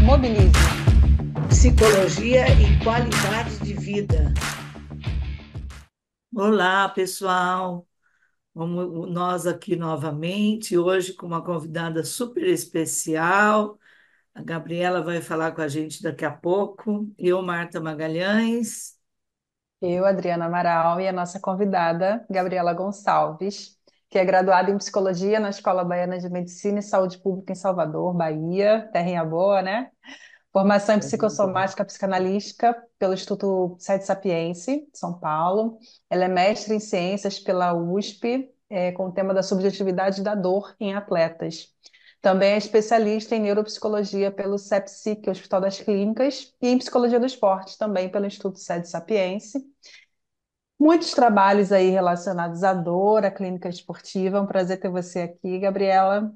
Mobilize. Psicologia e qualidade de vida. Olá, pessoal. Vamos nós aqui novamente, hoje com uma convidada super especial. A Gabriela vai falar com a gente daqui a pouco. Eu, Marta Magalhães. Eu, Adriana Amaral, e a nossa convidada, Gabriela Gonçalves, que é graduada em Psicologia na Escola Baiana de Medicina e Saúde Pública em Salvador, Bahia, terrinha boa, né? Formação em É minha boa. Psicossomática Psicanalística pelo Instituto Sede Sapiense, São Paulo. Ela é mestre em Ciências pela USP, com o tema da subjetividade da dor em atletas. Também é especialista em neuropsicologia pelo CEPSIC, Hospital das Clínicas, e em psicologia do esporte, também pelo Instituto Sede Sapiense. Muitos trabalhos aí relacionados à dor, à clínica esportiva. É um prazer ter você aqui, Gabriela.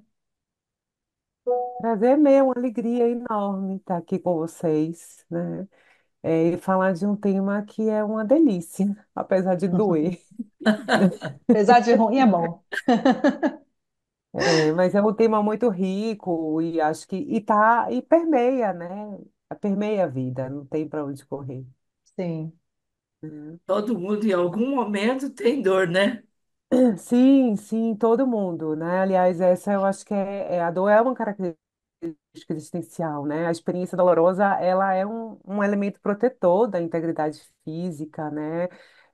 Prazer meu, uma alegria enorme estar aqui com vocês, né? E falar de um tema que é uma delícia, apesar de doer. Apesar de ruim, é bom. Mas é um tema muito rico e acho que e permeia, né? Permeia a vida, não tem para onde correr. Sim. Né? Todo mundo em algum momento tem dor, né? Sim, sim, todo mundo, né? Aliás, essa eu acho que a dor é uma característica existencial, né? A experiência dolorosa, ela é um elemento protetor da integridade física, né?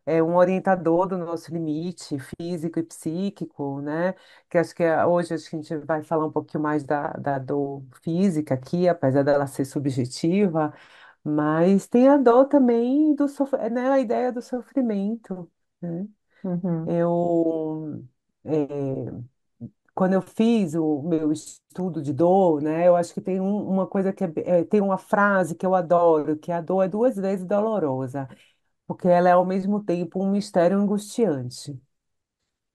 É um orientador do nosso limite físico e psíquico, né? Que acho que hoje a gente vai falar um pouquinho mais da dor física aqui, apesar dela ser subjetiva, mas tem a dor também né? A ideia do sofrimento, né? Uhum. Eu, eh, Quando eu fiz o meu estudo de dor, né, eu acho que tem uma coisa tem uma frase que eu adoro, que a dor é duas vezes dolorosa, porque ela é ao mesmo tempo um mistério angustiante,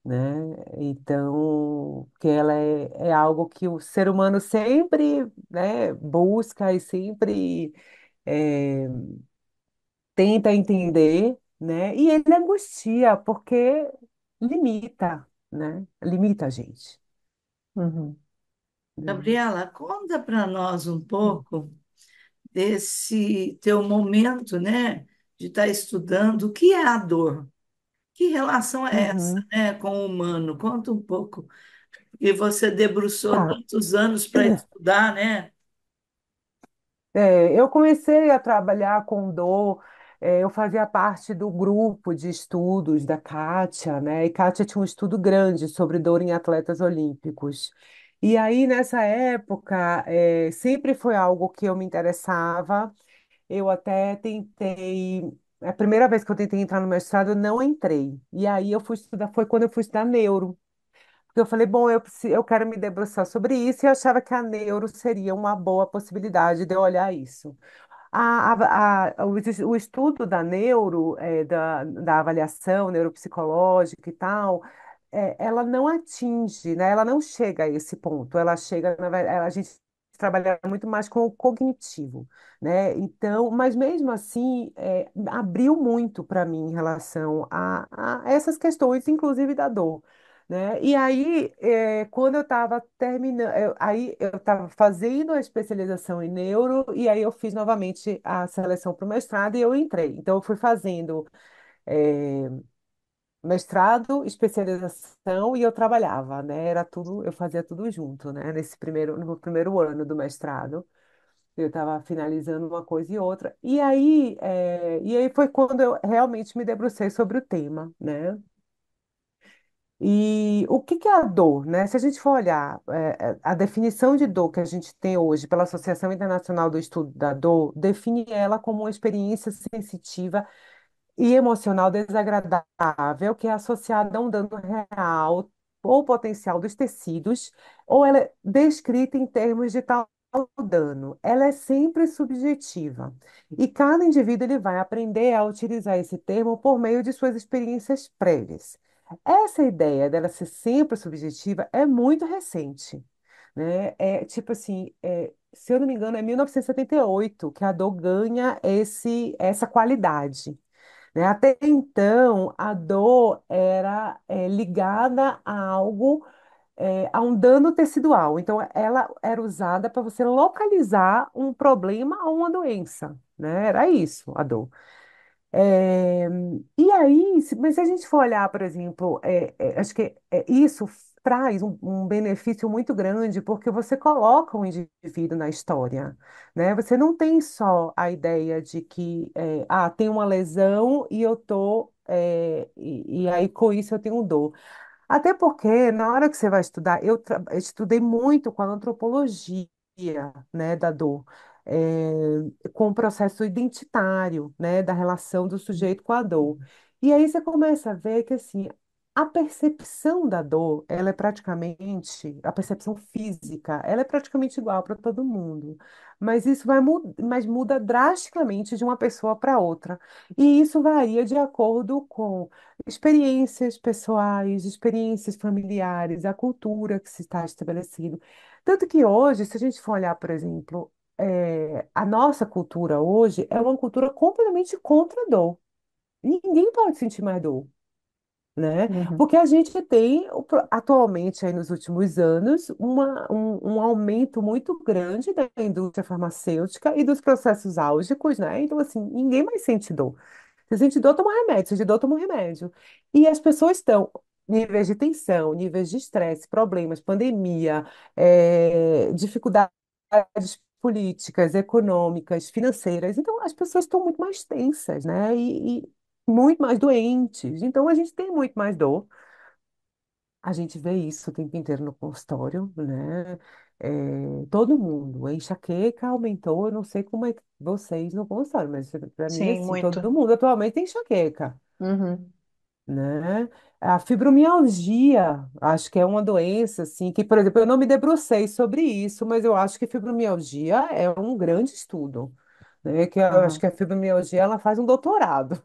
né? Então, que ela é algo que o ser humano sempre, né, busca e sempre eh, tenta entender, né? E ele angustia, porque limita, né? Limita a gente. Uhum. Né? Gabriela, conta para nós um pouco desse teu momento, né, de estar estudando o que é a dor. Que relação é essa, Uhum. né, com o humano? Conta um pouco. E você debruçou Tá. tantos anos para estudar, né? Eu comecei a trabalhar com dor, eu fazia parte do grupo de estudos da Kátia, né? E Kátia tinha um estudo grande sobre dor em atletas olímpicos. E aí, nessa época, sempre foi algo que eu me interessava. Eu até tentei. A primeira vez que eu tentei entrar no mestrado, eu não entrei. E aí eu fui estudar, foi quando eu fui estudar neuro. Porque eu falei, bom, eu quero me debruçar sobre isso, e eu achava que a neuro seria uma boa possibilidade de eu olhar isso. O estudo da neuro, da avaliação neuropsicológica e tal, ela não atinge, né? Ela não chega a esse ponto. Ela chega, a gente trabalha muito mais com o cognitivo, né? Então, mas mesmo assim, abriu muito para mim em relação a essas questões, inclusive da dor. Né? E aí, quando eu estava terminando, aí eu estava fazendo a especialização em neuro, e aí eu fiz novamente a seleção para o mestrado e eu entrei. Então, eu fui fazendo eh, mestrado, especialização e eu trabalhava, né? Era tudo, eu fazia tudo junto, né? No primeiro ano do mestrado, eu estava finalizando uma coisa e outra. E aí foi quando eu realmente me debrucei sobre o tema, né? E o que que é a dor, né? Se a gente for olhar a definição de dor que a gente tem hoje pela Associação Internacional do Estudo da Dor, define ela como uma experiência sensitiva e emocional desagradável que é associada a um dano real ou potencial dos tecidos, ou ela é descrita em termos de tal dano. Ela é sempre subjetiva. E cada indivíduo ele vai aprender a utilizar esse termo por meio de suas experiências prévias. Essa ideia dela ser sempre subjetiva é muito recente, né? É tipo assim, se eu não me engano, é 1978 que a dor ganha essa qualidade, né? Até então, a dor era ligada a algo a um dano tecidual. Então, ela era usada para você localizar um problema ou uma doença, né? Era isso, a dor. É, e aí, mas se a gente for olhar, por exemplo, acho que isso traz um benefício muito grande, porque você coloca o indivíduo na história, né? Você não tem só a ideia de que, tem uma lesão e eu tô, e aí com isso eu tenho dor. Até porque, na hora que você vai estudar, eu estudei muito com a antropologia, né, da dor, com o processo identitário, né, da relação do sujeito com a dor. E aí você começa a ver que, assim, a percepção da dor, ela é praticamente, a percepção física, ela é praticamente igual para todo mundo. Mas isso mas muda drasticamente de uma pessoa para outra. E isso varia de acordo com experiências pessoais, experiências familiares, a cultura que se está estabelecendo. Tanto que hoje, se a gente for olhar, por exemplo, a nossa cultura hoje é uma cultura completamente contra a dor. Ninguém pode sentir mais dor, né? Uhum. Porque a gente tem atualmente, aí nos últimos anos, um aumento muito grande da indústria farmacêutica e dos processos álgicos, né? Então, assim, ninguém mais sente dor. Se sente dor, toma remédio. Se sente dor, toma remédio. E as pessoas estão níveis de tensão, níveis de estresse, problemas, pandemia, dificuldades políticas, econômicas, financeiras. Então, as pessoas estão muito mais tensas, né? E muito mais doentes. Então, a gente tem muito mais dor. A gente vê isso o tempo inteiro no consultório, né? Todo mundo. A enxaqueca aumentou. Eu não sei como é que vocês no consultório, mas para mim, Sim, assim, todo muito. mundo atualmente tem enxaqueca, Uhum. né? A fibromialgia, acho que é uma doença, assim, que, por exemplo, eu não me debrucei sobre isso, mas eu acho que fibromialgia é um grande estudo, né? Que eu acho Uhum. que a fibromialgia, ela faz um doutorado,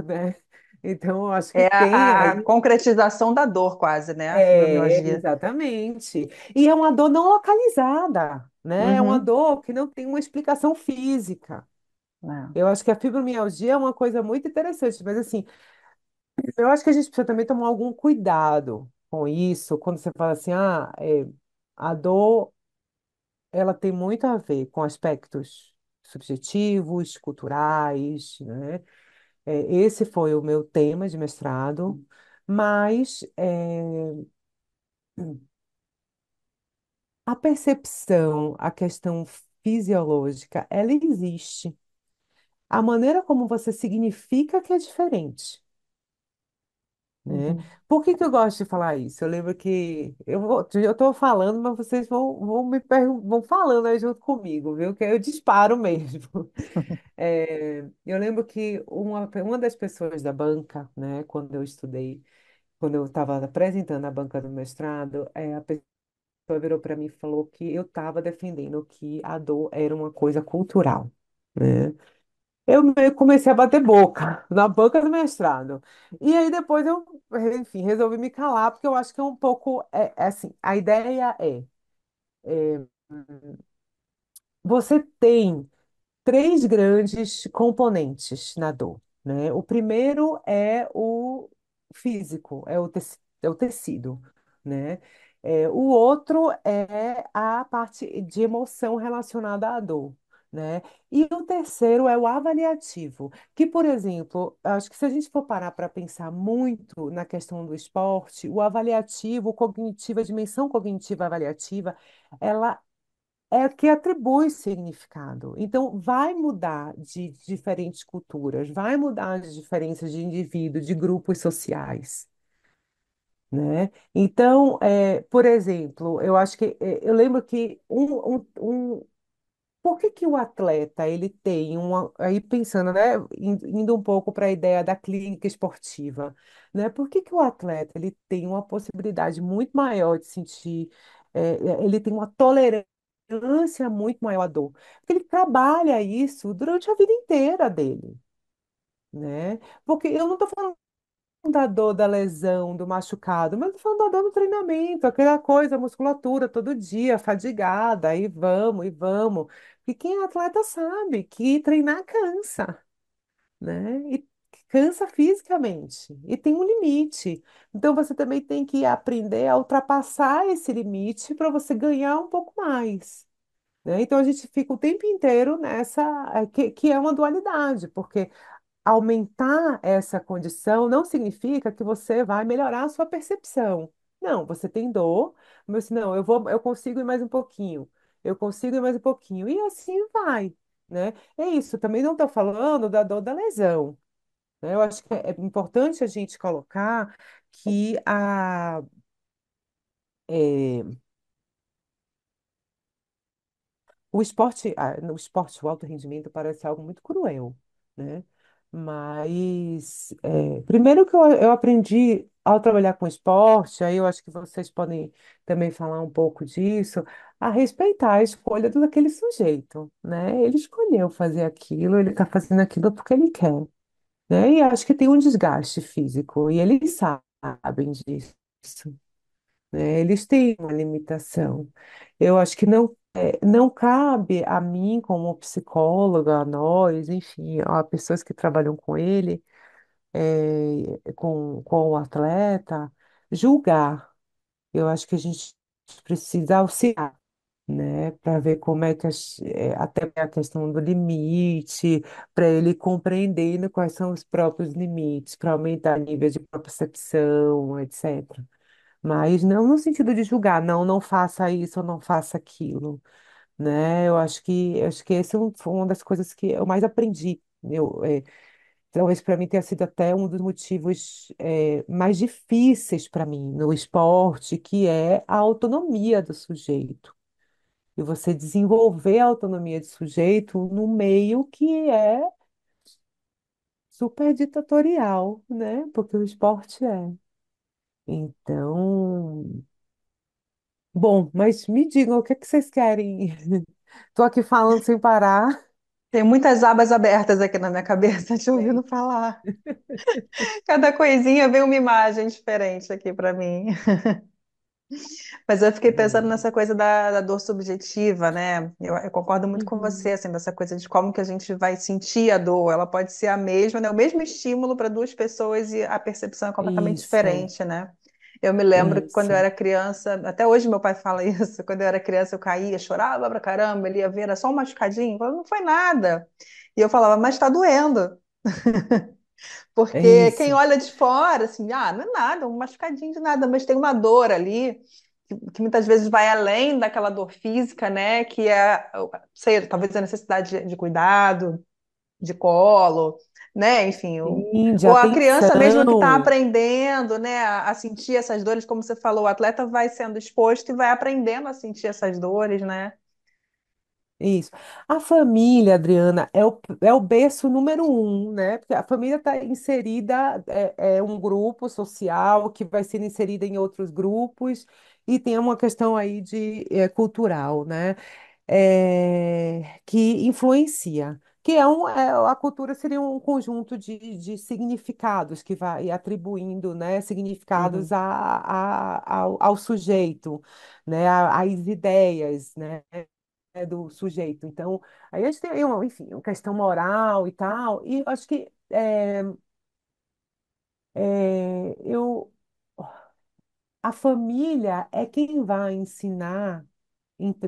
né? Então, eu acho que É tem a aí. concretização da dor, quase, né? A É, fibromialgia. exatamente. E é uma dor não localizada, né? É uma Uhum. dor que não tem uma explicação física. É. Eu acho que a fibromialgia é uma coisa muito interessante, mas assim, eu acho que a gente precisa também tomar algum cuidado com isso, quando você fala assim, a dor, ela tem muito a ver com aspectos subjetivos, culturais, né? Esse foi o meu tema de mestrado, mas a percepção, a questão fisiológica, ela existe. A maneira como você significa que é diferente, né? Uhum. Por que que eu gosto de falar isso? Eu lembro que eu estou falando, mas vocês vão falando aí junto comigo, viu? Que eu disparo mesmo. Eu lembro que uma das pessoas da banca, né, quando eu estava apresentando a banca do mestrado, a pessoa virou para mim e falou que eu estava defendendo que a dor era uma coisa cultural, né? Eu meio que comecei a bater boca na banca do mestrado. E aí depois eu, enfim, resolvi me calar, porque eu acho que é um pouco, assim, a ideia você tem três grandes componentes na dor, né? O primeiro é o físico, é o tecido, né? O outro é a parte de emoção relacionada à dor, né? E o terceiro é o avaliativo, que, por exemplo, acho que se a gente for parar para pensar muito na questão do esporte, o avaliativo, o cognitivo, a dimensão cognitiva avaliativa, ela é que atribui significado. Então, vai mudar de diferentes culturas, vai mudar de diferenças de indivíduo, de grupos sociais, né? Então, por exemplo, eu acho que eu lembro que por que que o atleta ele tem uma aí pensando, né, indo um pouco para a ideia da clínica esportiva, né? Por que que o atleta ele tem uma possibilidade muito maior de sentir, ele tem uma tolerância muito maior à dor? Porque ele trabalha isso durante a vida inteira dele, né? Porque eu não estou falando da dor da lesão, do machucado, mas eu tô falando da dor do treinamento, aquela coisa, musculatura todo dia, fadigada, aí vamos, e vamos. E quem é atleta sabe que treinar cansa, né? E cansa fisicamente e tem um limite. Então você também tem que aprender a ultrapassar esse limite para você ganhar um pouco mais, né? Então a gente fica o tempo inteiro nessa, que é uma dualidade, porque aumentar essa condição não significa que você vai melhorar a sua percepção. Não, você tem dor, mas assim, não, eu consigo ir mais um pouquinho, eu consigo ir mais um pouquinho, e assim vai, né? É isso, também não estou falando da dor da lesão, né? Eu acho que é importante a gente colocar que eh, no esporte, o alto rendimento parece algo muito cruel, né? Mas, primeiro que eu aprendi ao trabalhar com esporte, aí eu acho que vocês podem também falar um pouco disso, a respeitar a escolha daquele sujeito, né? Ele escolheu fazer aquilo, ele está fazendo aquilo porque ele quer, né? E acho que tem um desgaste físico, e eles sabem disso, né? Eles têm uma limitação. Eu acho que não cabe a mim, como psicóloga, a nós, enfim, a pessoas que trabalham com ele, com o atleta, julgar. Eu acho que a gente precisa auxiliar, né, para ver como é que até a questão do limite, para ele compreendendo quais são os próprios limites, para aumentar o nível de percepção, etc. Mas não no sentido de julgar, não, não faça isso ou não faça aquilo, né? Eu acho que esse foi uma das coisas que eu mais aprendi. Talvez para mim tenha sido até um dos motivos mais difíceis para mim no esporte, que é a autonomia do sujeito. E você desenvolver a autonomia do sujeito no meio que é super ditatorial, né? Porque o esporte é. Então, bom, mas me digam, o que é que vocês querem? Estou aqui falando sem parar. Tem muitas abas abertas aqui na minha cabeça, te ouvindo Tem. falar. Cada coisinha vem uma imagem diferente aqui para mim. Mas eu fiquei pensando Bom. nessa coisa da dor subjetiva, né? Eu concordo muito com você, Uhum. assim, dessa coisa de como que a gente vai sentir a dor. Ela pode ser a mesma, né? O mesmo estímulo para duas pessoas e a percepção é completamente Isso, diferente, né? Eu me lembro que quando eu isso. era criança, até hoje meu pai fala isso, quando eu era criança eu caía, chorava pra caramba, ele ia ver, era só um machucadinho, eu falava, não foi nada. E eu falava, mas tá doendo. É Porque quem isso. olha de fora, assim, ah, não é nada, um machucadinho de nada, mas tem uma dor ali que muitas vezes vai além daquela dor física, né? Que é, sei, talvez a necessidade de cuidado, de colo, né? Enfim, Sim, de ou a criança mesmo que está atenção. aprendendo, né, a sentir essas dores, como você falou, o atleta vai sendo exposto e vai aprendendo a sentir essas dores, né? Isso. A família, Adriana, é o berço número um, né? Porque a família está inserida, é um grupo social que vai ser inserida em outros grupos e tem uma questão aí cultural, né? Que influencia. A cultura seria um conjunto de significados que vai atribuindo, né, significados Uhum, ao sujeito, né, às ideias, né, do sujeito. Então, aí a gente tem aí enfim, uma questão moral e tal, e eu acho que eu, a família é quem vai ensinar,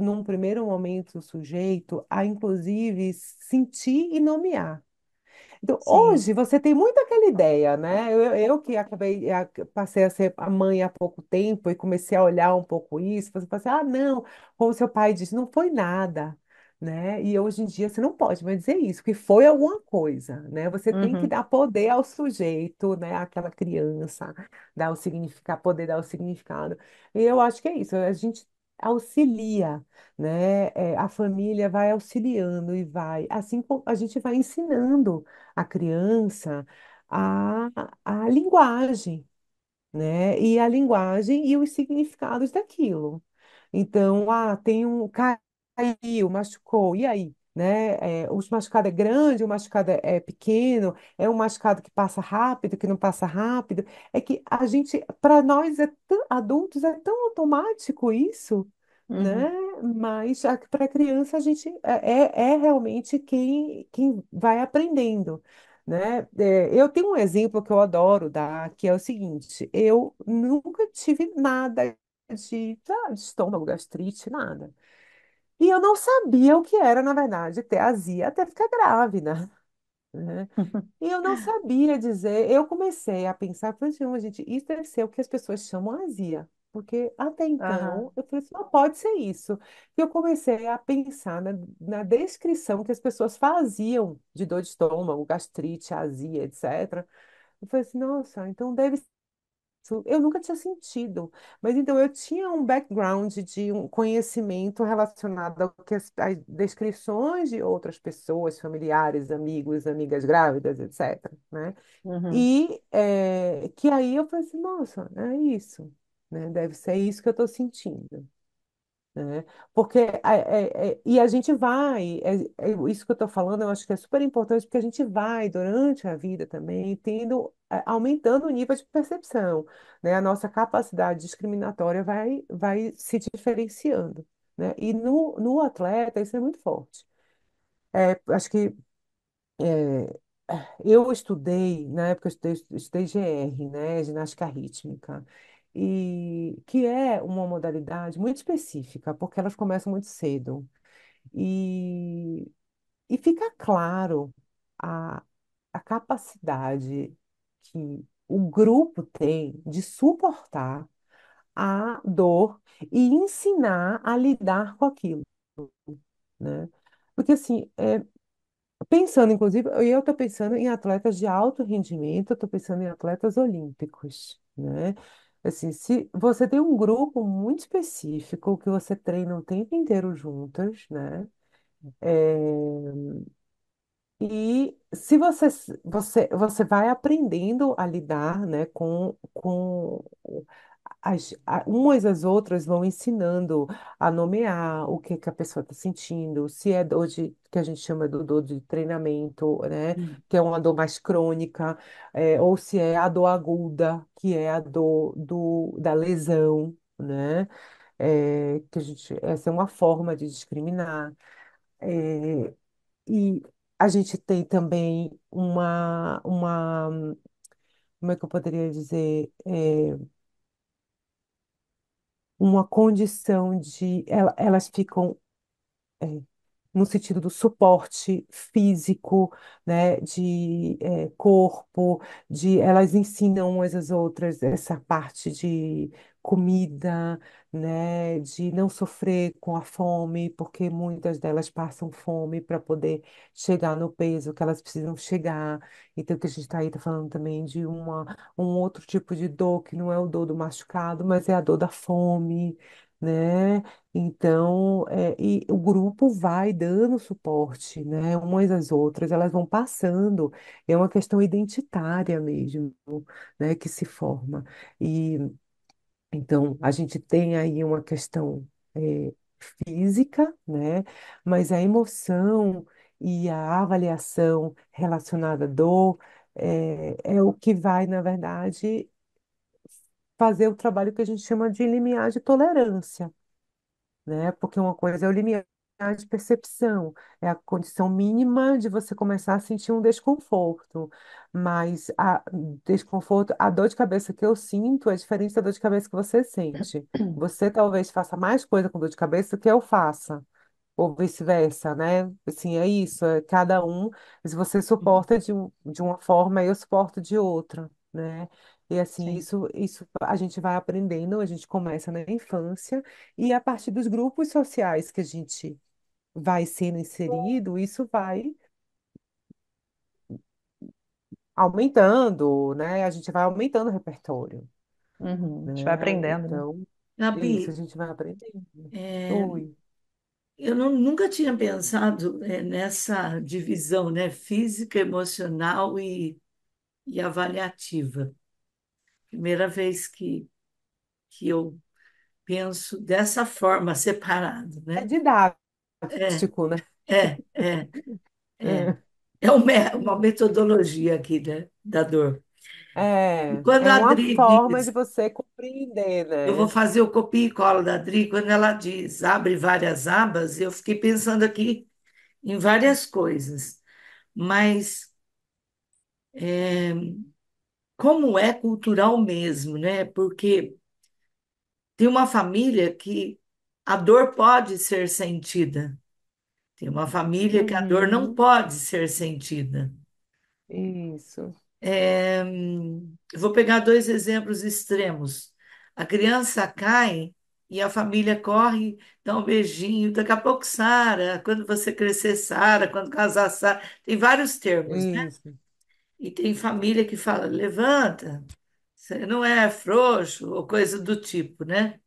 num primeiro momento, o sujeito a, inclusive, sentir e nomear. Então, sim. hoje você tem muito aquela ideia, né? Eu que passei a ser a mãe há pouco tempo e comecei a olhar um pouco isso, você fala assim, ah, não, como seu pai disse, não foi nada, né? E hoje em dia você não pode mais dizer isso, que foi alguma coisa, né? Você tem que Uhum. dar poder ao sujeito, né? Àquela criança, dar o significado, poder dar o significado. E eu acho que é isso, a gente auxilia, né? A família vai auxiliando e vai, assim como a gente vai ensinando a criança a, a linguagem, né? E a linguagem e os significados daquilo. Então, tem caiu, machucou, e aí? Né? O machucado é grande, o machucado é pequeno, é um machucado que passa rápido, que não passa rápido. É que a gente, para nós adultos, é tão automático isso, né? Uhum. Mas para a criança a gente é realmente quem vai aprendendo, né? Eu tenho um exemplo que eu adoro dar, que é o seguinte: eu nunca tive nada de estômago, gastrite, nada. E eu não sabia o que era, na verdade, ter azia até ficar grávida, né? E eu não sabia dizer, eu comecei a pensar, falei assim, "Não, gente, isso deve ser o que as pessoas chamam azia. Porque até Aham, então, eu falei assim, não pode ser isso. E eu comecei a pensar na descrição que as pessoas faziam de dor de estômago, gastrite, azia, etc. Eu falei assim, nossa, então deve isso eu nunca tinha sentido, mas então eu tinha um background de um conhecimento relacionado ao que as descrições de outras pessoas, familiares, amigos, amigas grávidas, etc., né? uhum, E que aí eu falei assim, nossa, é isso, né? Deve ser isso que eu estou sentindo, né? Porque e a gente vai, isso que eu estou falando, eu acho que é super importante, porque a gente vai durante a vida também tendo, aumentando o nível de percepção, né? A nossa capacidade discriminatória vai se diferenciando, né? E no atleta isso é muito forte. Acho que é, eu estudei, na época eu estudei GR, né, ginástica rítmica, e que é uma modalidade muito específica, porque elas começam muito cedo. E, e fica claro a, a capacidade que o grupo tem de suportar a dor e ensinar a lidar com aquilo, né? Porque assim, pensando, inclusive, eu estou pensando em atletas de alto rendimento, eu estou pensando em atletas olímpicos, né? Assim, se você tem um grupo muito específico que você treina o tempo inteiro juntas, né? É, e se você vai aprendendo a lidar, né, com umas às outras vão ensinando a nomear o que que a pessoa está sentindo, se é dor que a gente chama do dor de treinamento, né, uhum. que é uma dor mais crônica, ou se é a dor aguda, que é a dor da lesão, né, que essa é uma forma de discriminar. É, e a gente tem também como é que eu poderia dizer? Uma condição de. Elas ficam no sentido do suporte físico, né, de corpo, de elas ensinam umas às outras essa parte de comida, né, de não sofrer com a fome, porque muitas delas passam fome para poder chegar no peso que elas precisam chegar. Então, que a gente está aí tá falando também de um outro tipo de dor que não é o dor do machucado, mas é a dor da fome, né? Então, e o grupo vai dando suporte, né? Umas às outras, elas vão passando. É uma questão identitária mesmo, né? Que se forma. E então, a gente tem aí uma questão física, né? Mas a emoção e a avaliação relacionada à dor é o que vai, na verdade, fazer o trabalho que a gente chama de limiar de tolerância, né? Porque uma coisa é o limiar de percepção, é a condição mínima de você começar a sentir um desconforto. Mas a dor de cabeça que eu sinto é diferente da dor de cabeça que você sente. Você talvez faça mais coisa com dor de cabeça do que eu faça, ou vice-versa, né? Assim, é isso, é cada um, se você suporta de uma forma, eu suporto de outra, né? E assim, Sim. isso a gente vai aprendendo, a gente começa na infância, e a partir dos grupos sociais que a gente vai sendo inserido, isso vai aumentando, né? A gente vai aumentando o repertório, Uhum. A gente vai né? aprendendo, né? Então, isso a Gabi, gente vai aprendendo. é, Oi. eu nunca tinha pensado, nessa divisão, né, física, emocional e avaliativa. Primeira vez que eu penso dessa forma, separado, É né? É, didático, né? é. É, É. uma metodologia aqui, né, da dor. E É, quando é a uma Adri forma de diz, você compreender, eu vou né? fazer o copia e cola da Adri, quando ela diz abre várias abas, eu fiquei pensando aqui em várias coisas, mas como é cultural mesmo, né? Porque tem uma família que a dor pode ser sentida, tem uma família que a dor não Uhum. pode ser sentida. Isso. Vou pegar dois exemplos extremos. A criança cai e a família corre, dá um beijinho, daqui a pouco sara, quando você crescer, sara, quando casar, sara. Tem vários termos, né? Isso. E tem família que fala, levanta, você não é frouxo, ou coisa do tipo, né?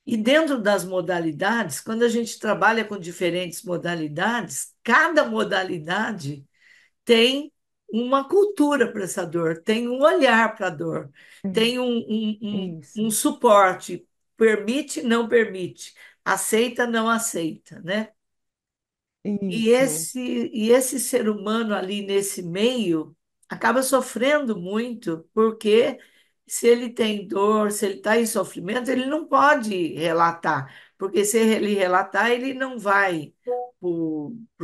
E dentro das modalidades, quando a gente trabalha com diferentes modalidades, cada modalidade tem uma cultura para essa dor, tem um olhar para a dor, tem um Isso. suporte, permite, não permite, aceita, não aceita, né? E Isso. esse, e esse ser humano ali nesse meio acaba sofrendo muito, porque se ele tem dor, se ele está em sofrimento, ele não pode relatar, porque se ele relatar, ele não vai para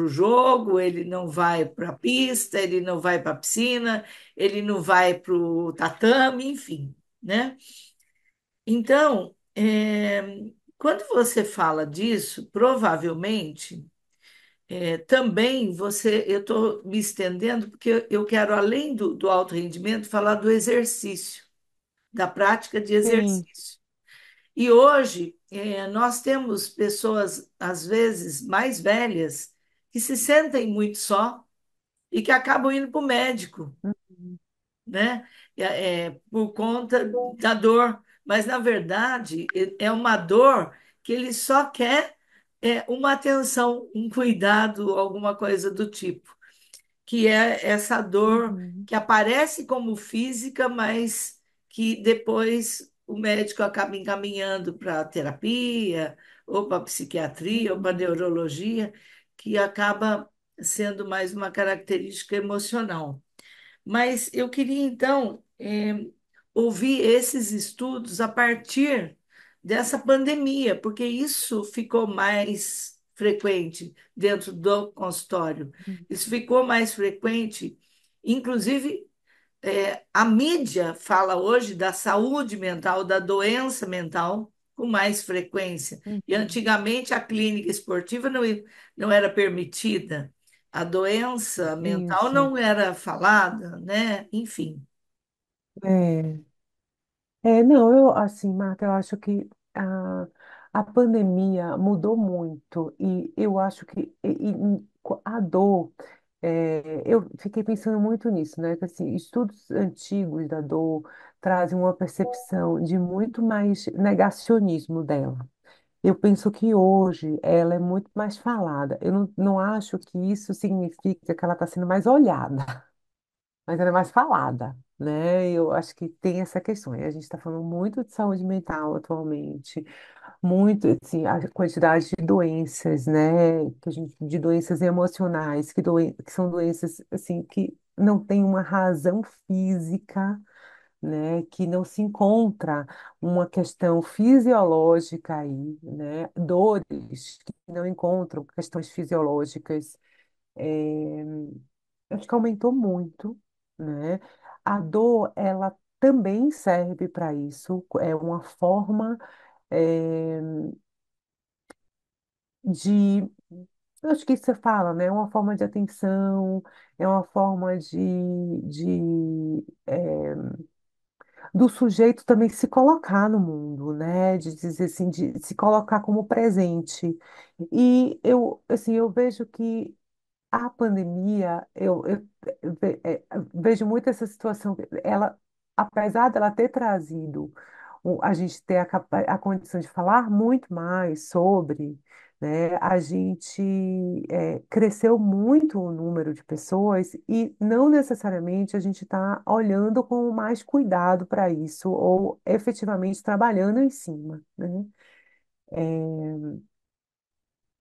o jogo, ele não vai para a pista, ele não vai para a piscina, ele não vai para o tatame, enfim, né? Então, quando você fala disso, provavelmente. Também eu estou me estendendo, porque eu quero, além do alto rendimento, falar do exercício, da prática de Sim. exercício. E hoje, nós temos pessoas, às vezes, mais velhas, que se sentem muito só e que acabam indo para o médico, Uhum. né? Por conta da dor. Mas, na verdade, é uma dor que ele só quer uma atenção, um cuidado, alguma coisa do tipo, que é essa dor Uhum. que aparece como física, mas que depois o médico acaba encaminhando para terapia, ou para psiquiatria, ou para Uhum. neurologia, que acaba sendo mais uma característica emocional. Mas eu queria, então, ouvir esses estudos a partir dessa pandemia, porque isso ficou mais frequente dentro do consultório. Isso ficou mais frequente, inclusive, a mídia fala hoje da saúde mental, da doença mental, com mais frequência. E Uhum. antigamente a clínica esportiva não era permitida, a doença mental Isso. não era falada, né? Enfim. É. Não, eu, assim, Marta, eu acho que a pandemia mudou muito e eu acho que a dor, eu fiquei pensando muito nisso, né? Que, assim, estudos antigos da dor trazem uma percepção de muito mais negacionismo dela. Eu penso que hoje ela é muito mais falada. Eu não acho que isso significa que ela está sendo mais olhada, mas ela é mais falada, né? Eu acho que tem essa questão. E a gente está falando muito de saúde mental atualmente, muito, assim, a quantidade de doenças, né? De doenças emocionais, que são doenças, assim, que não têm uma razão física, né? Que não se encontra uma questão fisiológica aí, né? Dores que não encontram questões fisiológicas. É, acho que aumentou muito, né? A dor, ela também serve para isso, é uma forma eh, de, eu acho que isso você fala, né? É uma forma de atenção, é uma forma do sujeito também se colocar no mundo, né? De dizer assim, de se colocar como presente. E eu, assim, eu vejo que a pandemia, vejo muito essa situação. Ela, apesar dela ter trazido a gente ter a condição de falar muito mais sobre, né, a gente cresceu muito o número de pessoas e não necessariamente a gente está olhando com mais cuidado para isso ou efetivamente trabalhando em cima, né?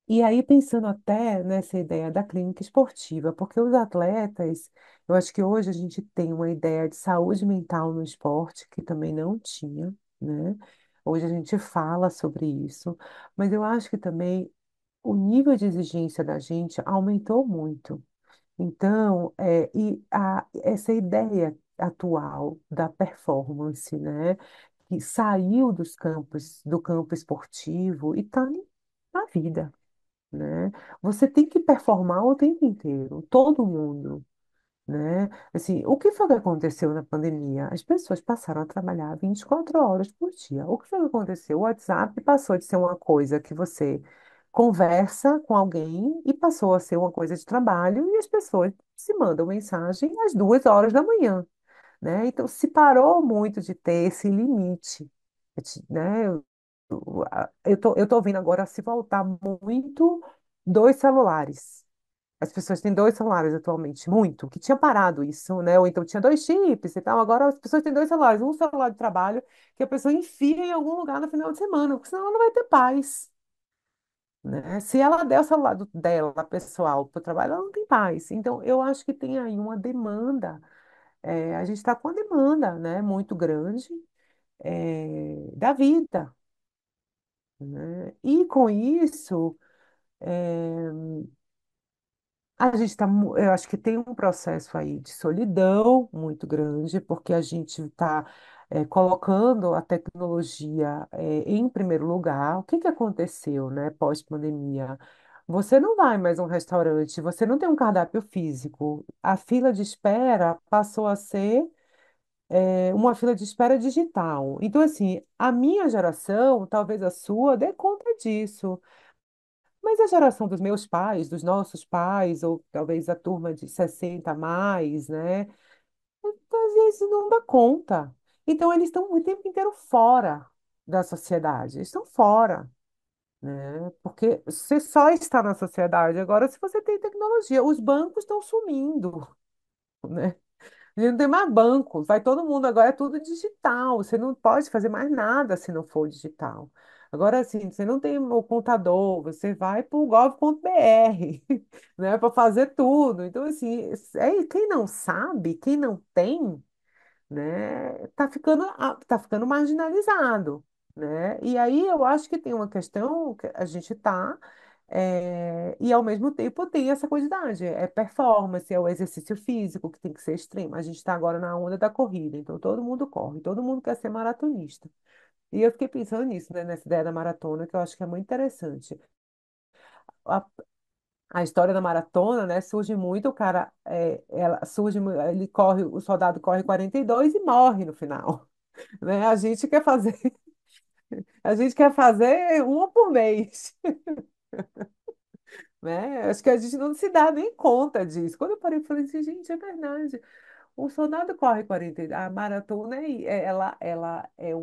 E aí, pensando até nessa ideia da clínica esportiva, porque os atletas, eu acho que hoje a gente tem uma ideia de saúde mental no esporte que também não tinha, né? Hoje a gente fala sobre isso, mas eu acho que também o nível de exigência da gente aumentou muito. Então, essa ideia atual da performance, né, que saiu do campo esportivo e está na vida, né? Você tem que performar o tempo inteiro, todo mundo, né? Assim, o que foi que aconteceu na pandemia? As pessoas passaram a trabalhar 24 horas por dia. O que foi que aconteceu? O WhatsApp passou de ser uma coisa que você conversa com alguém e passou a ser uma coisa de trabalho e as pessoas se mandam mensagem às 2 horas da manhã, né? Então, se parou muito de ter esse limite, né? Eu tô vendo agora se voltar muito dois celulares. As pessoas têm dois celulares atualmente, muito, que tinha parado isso, né? Ou então tinha dois chips e tal. Agora as pessoas têm dois celulares, um celular de trabalho que a pessoa enfia em algum lugar no final de semana, porque senão ela não vai ter paz, né? Se ela der o celular dela, pessoal, para o trabalho, ela não tem paz. Então, eu acho que tem aí uma demanda. A gente está com uma demanda, né, muito grande, da vida, né? E com isso. é, A gente está, eu acho que tem um processo aí de solidão muito grande, porque a gente está colocando a tecnologia em primeiro lugar. O que que aconteceu, né, pós-pandemia? Você não vai mais a um restaurante, você não tem um cardápio físico. A fila de espera passou a ser uma fila de espera digital. Então, assim, a minha geração, talvez a sua, dê conta disso. Mas a geração dos meus pais, dos nossos pais, ou talvez a turma de 60 a mais, né? Às vezes não dá conta. Então, eles estão o tempo inteiro fora da sociedade. Eles estão fora, né? Porque você só está na sociedade agora se você tem tecnologia. Os bancos estão sumindo, né? A gente não tem mais banco, vai todo mundo, agora é tudo digital. Você não pode fazer mais nada se não for digital. Agora, assim, você não tem o contador, você vai para o gov.br, né, para fazer tudo. Então, assim, quem não sabe, quem não tem, né, tá ficando marginalizado, né? E aí eu acho que tem uma questão que a gente tá, e ao mesmo tempo tem essa quantidade, é performance, é o exercício físico que tem que ser extremo. A gente está agora na onda da corrida, então todo mundo corre, todo mundo quer ser maratonista. E eu fiquei pensando nisso, né, nessa ideia da maratona, que eu acho que é muito interessante. A, a história da maratona, né, surge muito, o cara, ele corre, o soldado corre 42 e morre no final. Né? A gente quer fazer uma por mês, né? Acho que a gente não se dá nem conta disso. Quando eu parei, eu falei assim, gente, é verdade. O soldado corre 40, a maratona, ela é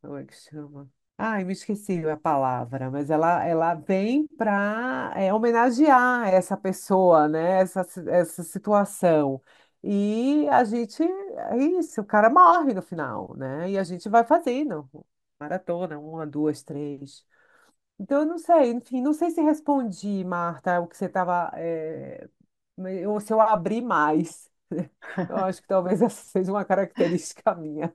como é que chama? Ai, me esqueci a palavra, mas ela vem para homenagear essa pessoa, né? Essa situação. E a gente, é isso, o cara morre no final, né? E a gente vai fazendo maratona, uma, duas, três. Então, eu não sei, enfim, não sei se respondi, Marta, o que você estava, ou se eu abri mais. Eu acho que talvez essa seja uma característica minha,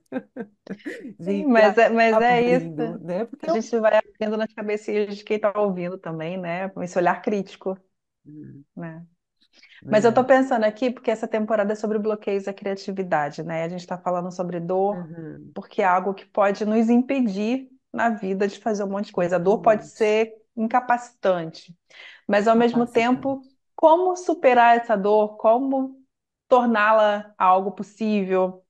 de Sim, ir mas é isso. abrindo, né? Porque A eu. gente vai abrindo nas cabecinhas de quem está ouvindo também, né? Com esse olhar crítico, Hum, né? Mas eu estou É, pensando aqui, porque essa temporada é sobre bloqueios à criatividade, né? A gente está falando sobre dor, uhum, porque é algo que pode nos impedir na vida de fazer um monte de coisa. A dor pode totalmente ser incapacitante, mas ao mesmo tempo, capacitante. como superar essa dor? Como torná-la algo possível?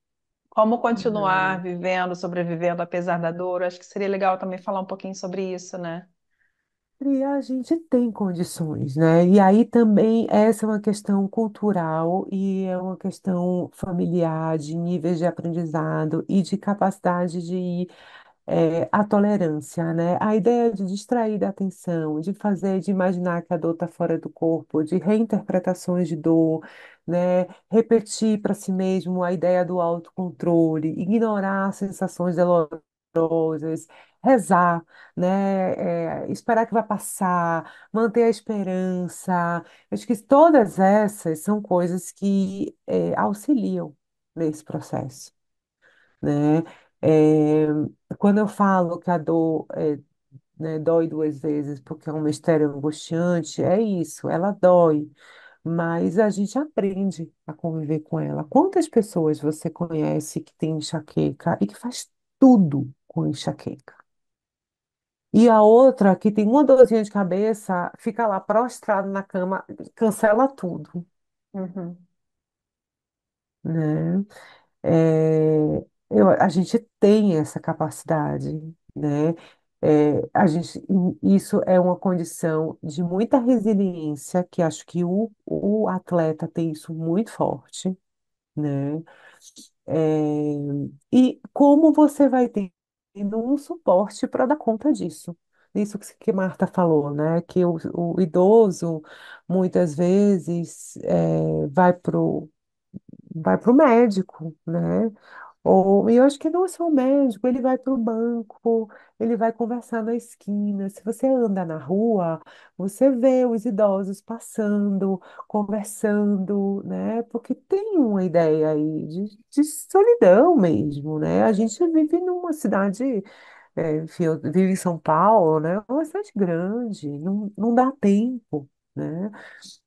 Como continuar Uhum. vivendo, sobrevivendo apesar da dor? Eu acho que seria legal também falar um pouquinho sobre isso, né? E a gente tem condições, né? E aí também essa é uma questão cultural e é uma questão familiar, de níveis de aprendizado e de capacidade de a tolerância, né? A ideia de distrair da atenção, de fazer, de imaginar que a dor está fora do corpo, de reinterpretações de dor, né? Repetir para si mesmo a ideia do autocontrole, ignorar sensações dolorosas, rezar, né? Esperar que vai passar, manter a esperança. Acho que todas essas são coisas que auxiliam nesse processo, né? É, quando eu falo que a dor né? Dói duas vezes porque é um mistério angustiante. É isso, ela dói, mas a gente aprende a conviver com ela. Quantas pessoas você conhece que tem enxaqueca e que faz tudo com enxaqueca? E a outra que tem uma dorzinha de cabeça, fica lá prostrada na cama, cancela tudo, Uhum. né? A gente tem essa capacidade, né? Isso é uma condição de muita resiliência, que acho que o atleta tem isso muito forte, né? É, e como você vai tendo um suporte para dar conta disso? Isso que Marta falou, né? Que o idoso muitas vezes vai pro médico, né? E eu acho que não é só o médico, ele vai para o banco, ele vai conversar na esquina. Se você anda na rua, você vê os idosos passando, conversando, né? Porque tem uma ideia aí de solidão mesmo, né? A gente vive numa cidade, enfim, eu vivo em São Paulo, né? Uma cidade grande, não dá tempo, né?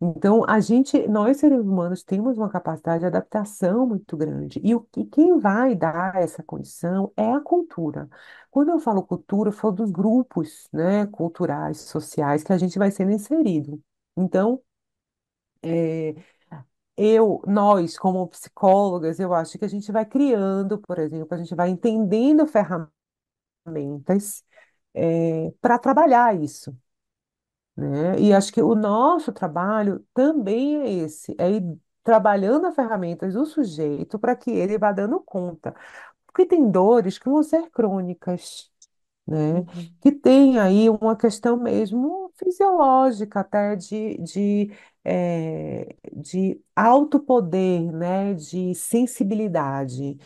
Então, nós seres humanos temos uma capacidade de adaptação muito grande. E quem vai dar essa condição é a cultura. Quando eu falo cultura, eu falo dos grupos, né, culturais, sociais, que a gente vai sendo inserido. Então, eh, nós, como psicólogas, eu acho que a gente vai criando, por exemplo, a gente vai entendendo ferramentas, para trabalhar isso, né? E acho que o nosso trabalho também é esse, é ir trabalhando as ferramentas do sujeito para que ele vá dando conta. Porque tem dores que vão ser crônicas, né? Uhum. Que tem aí uma questão mesmo fisiológica, até de alto poder, né? De sensibilidade.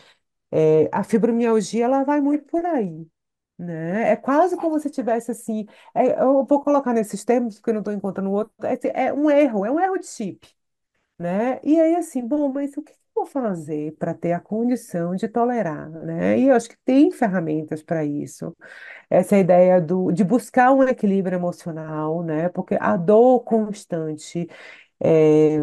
A fibromialgia, ela vai muito por aí, né? É quase como se tivesse assim, eu vou colocar nesses termos porque eu não estou encontrando outro, é um erro de chip, né? E aí assim, bom, mas o que eu vou fazer para ter a condição de tolerar, né? E eu acho que tem ferramentas para isso. Essa ideia de buscar um equilíbrio emocional, né? Porque a dor constante, é,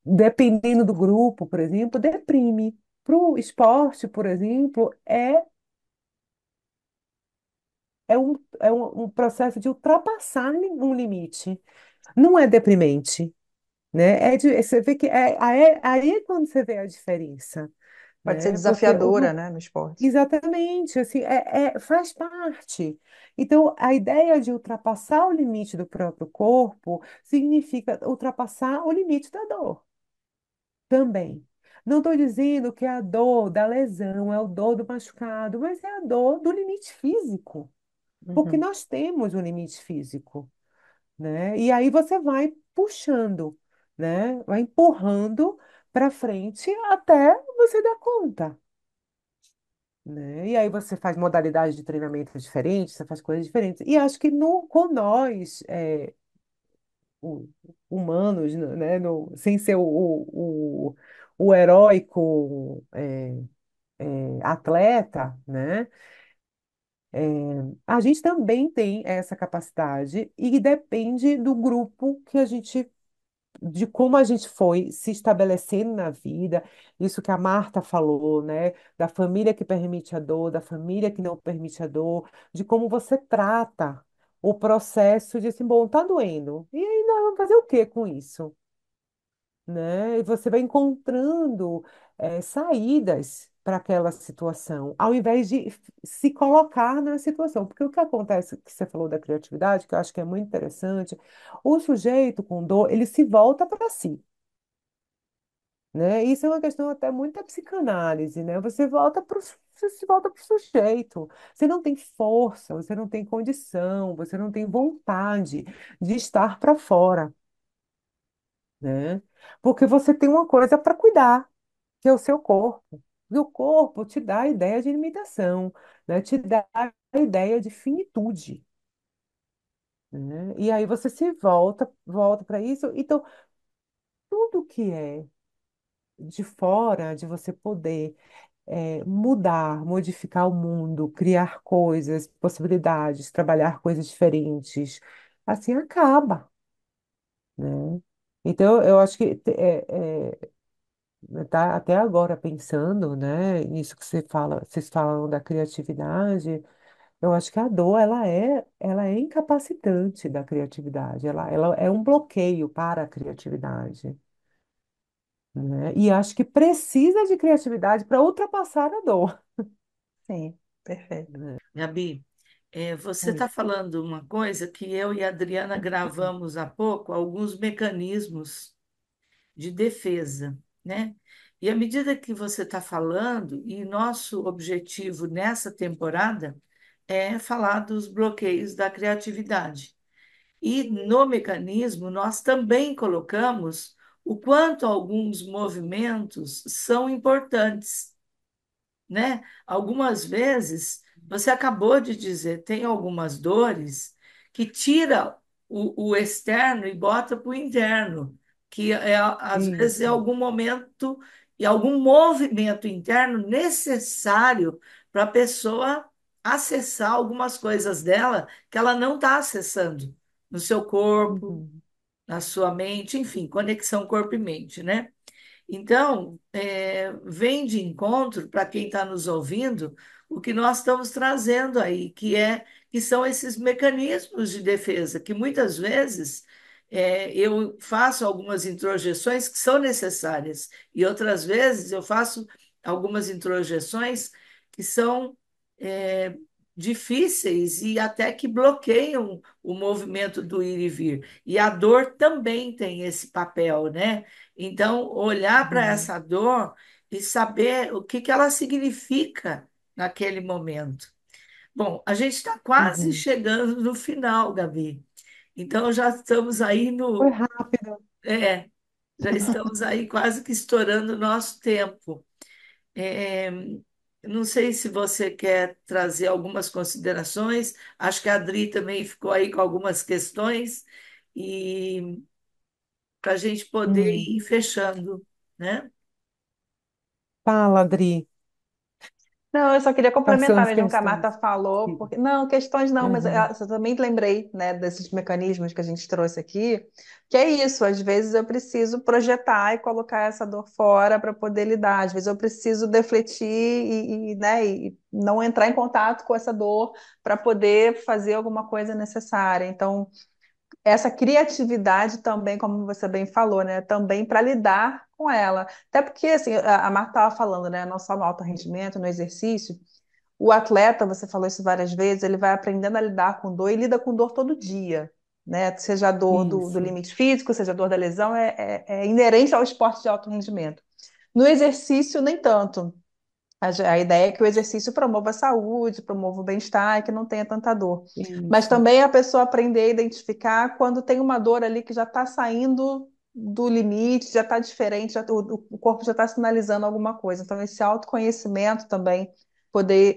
dependendo do grupo, por exemplo, deprime. Para o esporte, por exemplo, um processo de ultrapassar um limite. Não é deprimente, né? Você vê que aí é quando você vê a diferença, Pode ser né? Porque desafiadora, né, no esporte. exatamente, assim, faz parte. Então, a ideia de ultrapassar o limite do próprio corpo significa ultrapassar o limite da dor também. Não estou dizendo que é a dor da lesão, é o dor do machucado, mas é a dor do limite físico. Porque Uhum. nós temos um limite físico, né? E aí você vai puxando, né? Vai empurrando para frente até você dar conta, né? E aí você faz modalidades de treinamento diferentes, você faz coisas diferentes. E acho que com nós, hu- humanos, né? Sem ser o heróico atleta, né? A gente também tem essa capacidade e depende do grupo de como a gente foi se estabelecendo na vida, isso que a Marta falou, né? Da família que permite a dor, da família que não permite a dor, de como você trata o processo de assim, bom, tá doendo. E aí nós vamos fazer o que com isso? Né? E você vai encontrando saídas para aquela situação, ao invés de se colocar na situação. Porque o que acontece, que você falou da criatividade, que eu acho que é muito interessante, o sujeito com dor, ele se volta para si. Né? Isso é uma questão até muito da psicanálise, né? Você se volta para o sujeito. Você não tem força, você não tem condição, você não tem vontade de estar para fora, né? Porque você tem uma coisa para cuidar, que é o seu corpo. E o corpo te dá a ideia de limitação, né? Te dá a ideia de finitude, né? E aí você se volta para isso. Então, tudo que é de fora, de você poder mudar, modificar o mundo, criar coisas, possibilidades, trabalhar coisas diferentes, assim acaba, né? Então, eu acho que tá até agora pensando, né, nisso que vocês falam da criatividade, eu acho que a dor, ela é incapacitante da criatividade, ela é um bloqueio para a criatividade, né? E acho que precisa de criatividade para ultrapassar a dor, Sim, perfeito. né? Gabi, você Oi. está falando uma coisa que eu e a Adriana gravamos há pouco, alguns mecanismos de defesa, né? E à medida que você está falando, e nosso objetivo nessa temporada é falar dos bloqueios da criatividade. E no mecanismo, nós também colocamos o quanto alguns movimentos são importantes, né? Algumas vezes, você acabou de dizer, tem algumas dores que tira o externo e bota para o interno, que às vezes é Isso. algum momento e algum movimento interno necessário para a pessoa acessar algumas coisas dela que ela não está acessando no seu corpo, Uhum. na sua mente, enfim, conexão corpo e mente, né? Então, vem de encontro para quem está nos ouvindo o que nós estamos trazendo aí, que são esses mecanismos de defesa, que muitas vezes eu faço algumas introjeções que são necessárias, e outras vezes eu faço algumas introjeções que são é, difíceis e até que bloqueiam o movimento do ir e vir. E a dor também tem esse papel, né? Então, olhar para Uhum. essa dor e saber o que ela significa naquele momento. Bom, a gente está quase Uhum. chegando no final, Gabi. Então, já estamos aí Foi no. rápido. É, já estamos aí quase que estourando o nosso tempo. É, não sei se você quer trazer algumas considerações. Acho que a Adri também ficou aí com algumas questões. E para a gente poder Hum. ir fechando, né? Fala, Adri. Não, eu só queria Quais são complementar as mesmo o que a Marta questões? falou, Sim. porque não, questões não, mas Uhum. eu também lembrei, né, desses mecanismos que a gente trouxe aqui, que é isso, às vezes eu preciso projetar e colocar essa dor fora para poder lidar, às vezes eu preciso defletir né, e não entrar em contato com essa dor para poder fazer alguma coisa necessária. Então, essa criatividade também, como você bem falou, né? Também para lidar com ela. Até porque, assim, a Marta estava falando, né? Não só no alto rendimento, no exercício. O atleta, você falou isso várias vezes, ele vai aprendendo a lidar com dor e lida com dor todo dia, né? Seja a dor do Isso. limite físico, seja a dor da lesão, é inerente ao esporte de alto rendimento. No exercício, nem tanto. A ideia é que o exercício promova a saúde, promova o bem-estar e que não tenha tanta dor. Mas Isso. também a pessoa aprender a identificar quando tem uma dor ali que já está saindo do limite, já está diferente, o corpo já está sinalizando alguma coisa. Então, esse autoconhecimento também, poder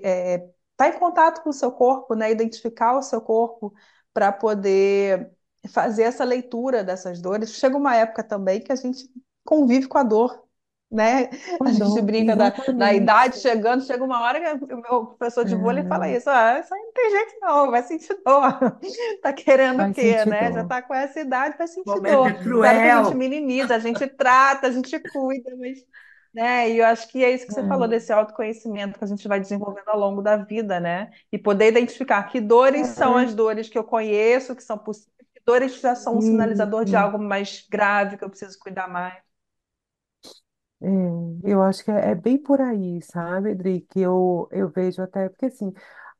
estar em contato com o seu corpo, né? Identificar o seu corpo para poder fazer essa leitura dessas dores. Chega uma época também que a gente convive com a dor, né? A gente Mandou. brinca da idade Exatamente. chegando, chega uma hora que o meu professor de vôlei fala É, isso, isso aí não tem jeito não, vai sentir dor. Tá querendo o vai quê, sentir né? Já dor. tá com essa idade, vai O sentir momento é dor. Claro que a gente cruel. minimiza, a gente trata, a gente cuida, mas, né? E eu acho que é isso que você falou, desse autoconhecimento que a gente vai desenvolvendo ao longo da vida, né? E poder identificar que dores são É, as dores que eu conheço, que são possíveis, que dores já são um sinalizador de isso. algo mais grave que eu preciso cuidar mais. É, eu acho que é bem por aí, sabe, Adri, que eu vejo até, porque assim,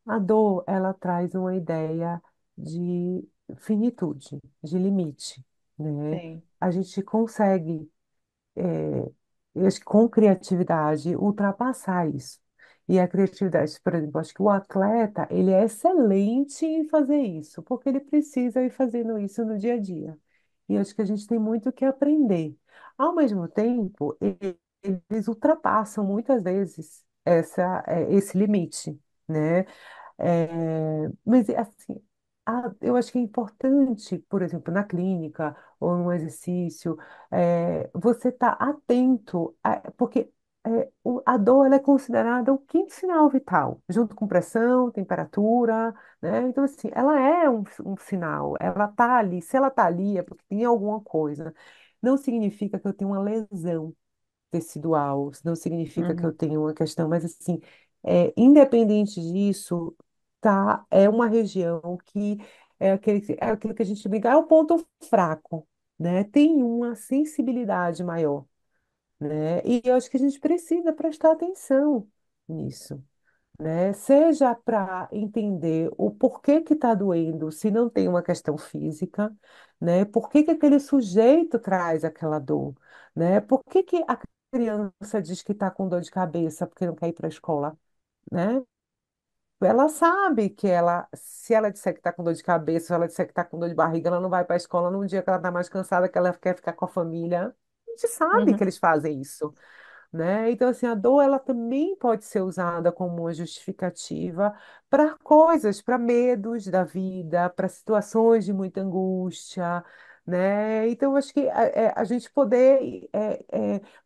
a dor, ela traz uma ideia de finitude, de limite, né? Sim. A gente consegue, é, eu acho que com criatividade, ultrapassar isso. E a criatividade, por exemplo, acho que o atleta, ele é excelente em fazer isso, porque ele precisa ir fazendo isso no dia a dia. E acho que a gente tem muito que aprender. Ao mesmo tempo, eles ultrapassam muitas vezes esse limite, né? Mas, assim, eu acho que é importante, por exemplo, na clínica ou no exercício, você estar atento, porque a dor ela é considerada o quinto sinal vital, junto com pressão, temperatura, né? Então, assim, ela é um sinal, ela tá ali. Se ela tá ali, é porque tem alguma coisa. Não significa que eu tenho uma lesão tecidual, não significa que eu Uhum, tenho uma questão, mas, assim, independente disso, tá? É uma região que é aquilo que a gente brinca, é o ponto fraco, né? Tem uma sensibilidade maior, né? E eu acho que a gente precisa prestar atenção nisso, né? Seja para entender o porquê que está doendo, se não tem uma questão física, né? Por que que aquele sujeito traz aquela dor, né? Por que que a criança diz que está com dor de cabeça porque não quer ir para a escola, né? Ela sabe que se ela disser que está com dor de cabeça, se ela disser que está com dor de barriga, ela não vai para a escola num dia que ela está mais cansada, que ela quer ficar com a família. A gente sabe que uhum. eles fazem isso, né? Então, assim, a dor ela também pode ser usada como uma justificativa para coisas, para medos da vida, para situações de muita angústia, né? Então, eu acho que a gente poder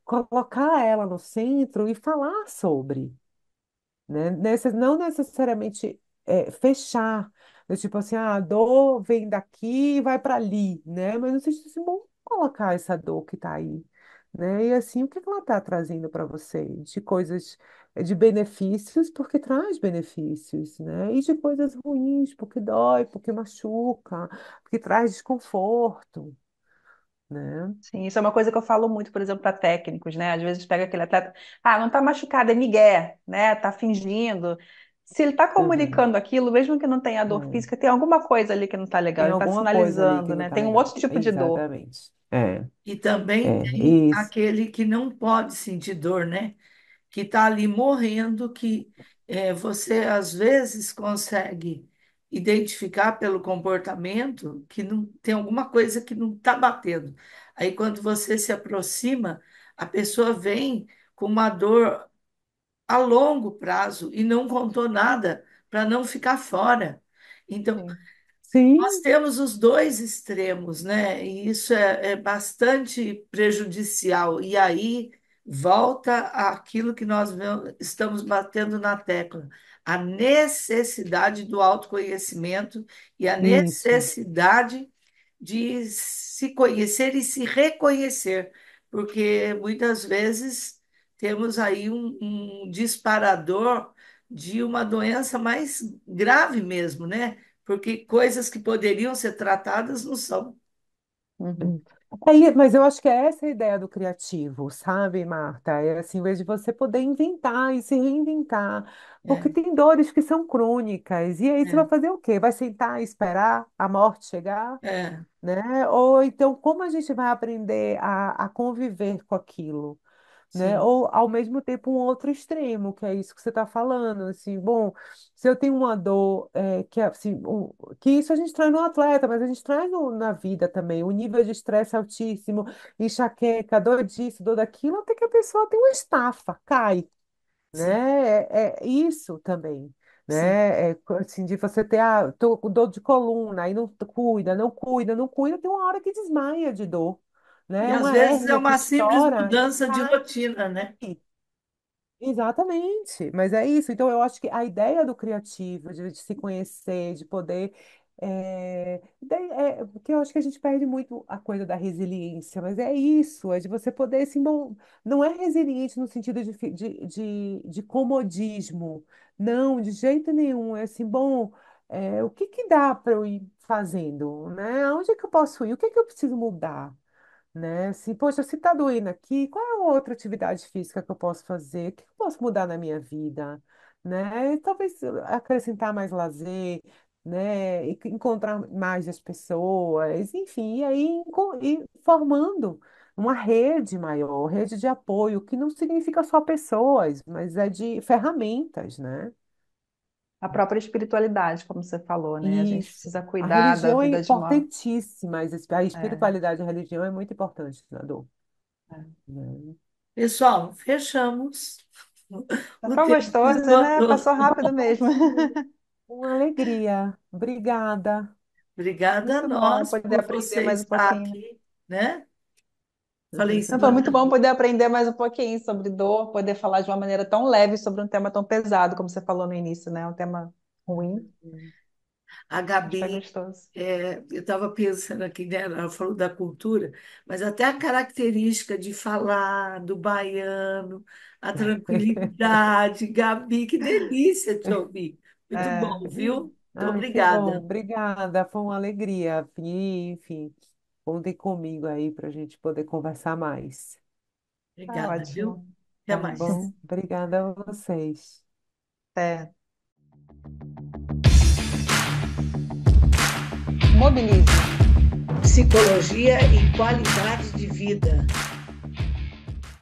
colocar ela no centro e falar sobre, né? Não necessariamente fechar, do tipo assim, a dor vem daqui e vai para ali, né? Mas no sentido assim, vamos colocar essa dor que está aí, né? E assim, o que que ela está trazendo para você? De coisas, de benefícios, porque traz benefícios, né? E de coisas ruins, porque dói, porque machuca, porque traz desconforto, né? Sim, isso é uma coisa que eu falo muito, por exemplo, para técnicos, né? Às vezes pega aquele atleta, não tá machucado, é migué, né? Tá fingindo. Se ele tá Uhum. comunicando aquilo, mesmo que não tenha dor É. física, tem alguma coisa ali que não tá legal, Tem ele tá alguma coisa ali que sinalizando, não né? está Tem um legal. outro tipo de dor. Exatamente. É, E também tem isso. aquele que não pode sentir dor, né? Que está ali morrendo, que você às vezes consegue identificar pelo comportamento que não tem alguma coisa que não está batendo. Aí quando você se aproxima, a pessoa vem com uma dor a longo prazo e não contou nada para não ficar fora. Então, Sim. nós Sim, temos os dois extremos, né? E isso é bastante prejudicial. E aí volta àquilo que estamos batendo na tecla, a necessidade do autoconhecimento e a isso, necessidade de se conhecer e se reconhecer, porque muitas vezes temos aí um disparador de uma doença mais grave mesmo, né? Porque coisas que poderiam ser tratadas não são. Uhum. Mas eu acho que é essa a ideia do criativo, sabe, Marta? É assim, em vez de você poder inventar e se reinventar, porque É, tem dores que são crônicas, e aí você vai é, fazer o quê? Vai sentar e esperar a morte chegar, é, né? Ou então, como a gente vai aprender a conviver com aquilo? Né? sim, Ou ao mesmo tempo um outro extremo, que é isso que você está falando, assim, bom, se eu tenho uma dor que é assim, que isso a gente traz no atleta, mas a gente traz na vida também, o nível de estresse altíssimo, enxaqueca, dor disso, dor daquilo, até que a pessoa tem uma estafa, cai, sim, né? É isso também. sim. Né? Assim, de você ter, tô com dor de coluna, aí não cuida, não cuida, não cuida, tem uma hora que desmaia de dor, E né? às Uma vezes é hérnia que uma simples estoura e mudança de cai. rotina, né? Exatamente, mas é isso. Então, eu acho que a ideia do criativo, de se conhecer, de poder. Porque eu acho que a gente perde muito a coisa da resiliência, mas é isso, é de você poder, assim, bom, não é resiliente no sentido de comodismo, não, de jeito nenhum. É assim, bom, o que que dá para eu ir fazendo, né? Aonde é que eu posso ir? O que é que eu preciso mudar? Né? Assim, poxa, se tá doendo aqui, qual é a outra atividade física que eu posso fazer? O que eu posso mudar na minha vida? Né? E talvez acrescentar mais lazer, né? E encontrar mais as pessoas, enfim, e aí ir formando uma rede maior, rede de apoio, que não significa só pessoas, mas é de ferramentas, né? A própria espiritualidade, como você falou, né? A gente Isso. precisa A cuidar da religião é vida de uma. importantíssima, a É, espiritualidade e a religião é muito importante na dor, é. né? Pessoal, fechamos. Tá O tão tempo gostoso, né? esgotou. Passou rápido mesmo. Uma alegria. Obrigada. Obrigada a Muito bom nós poder por aprender você mais um estar pouquinho. aqui, né? Falei isso Então, foi para muito bom poder aprender mais um pouquinho sobre dor, poder falar de uma maneira tão leve sobre um tema tão pesado, como você falou no início, né? Um tema ruim, a mas foi Gabi. gostoso. Eu estava pensando aqui, né, ela falou da cultura, mas até a característica de falar do baiano, a tranquilidade, Gabi, que delícia te ouvir. Muito É, bom, viu? Muito Ai, que bom, obrigada. obrigada, foi uma alegria. E, enfim, contem comigo aí para a gente poder conversar mais. tá Obrigada, viu? ótimo. Até Tá bom? mais. Obrigada a vocês. É. Mobilize. Psicologia e qualidade de vida.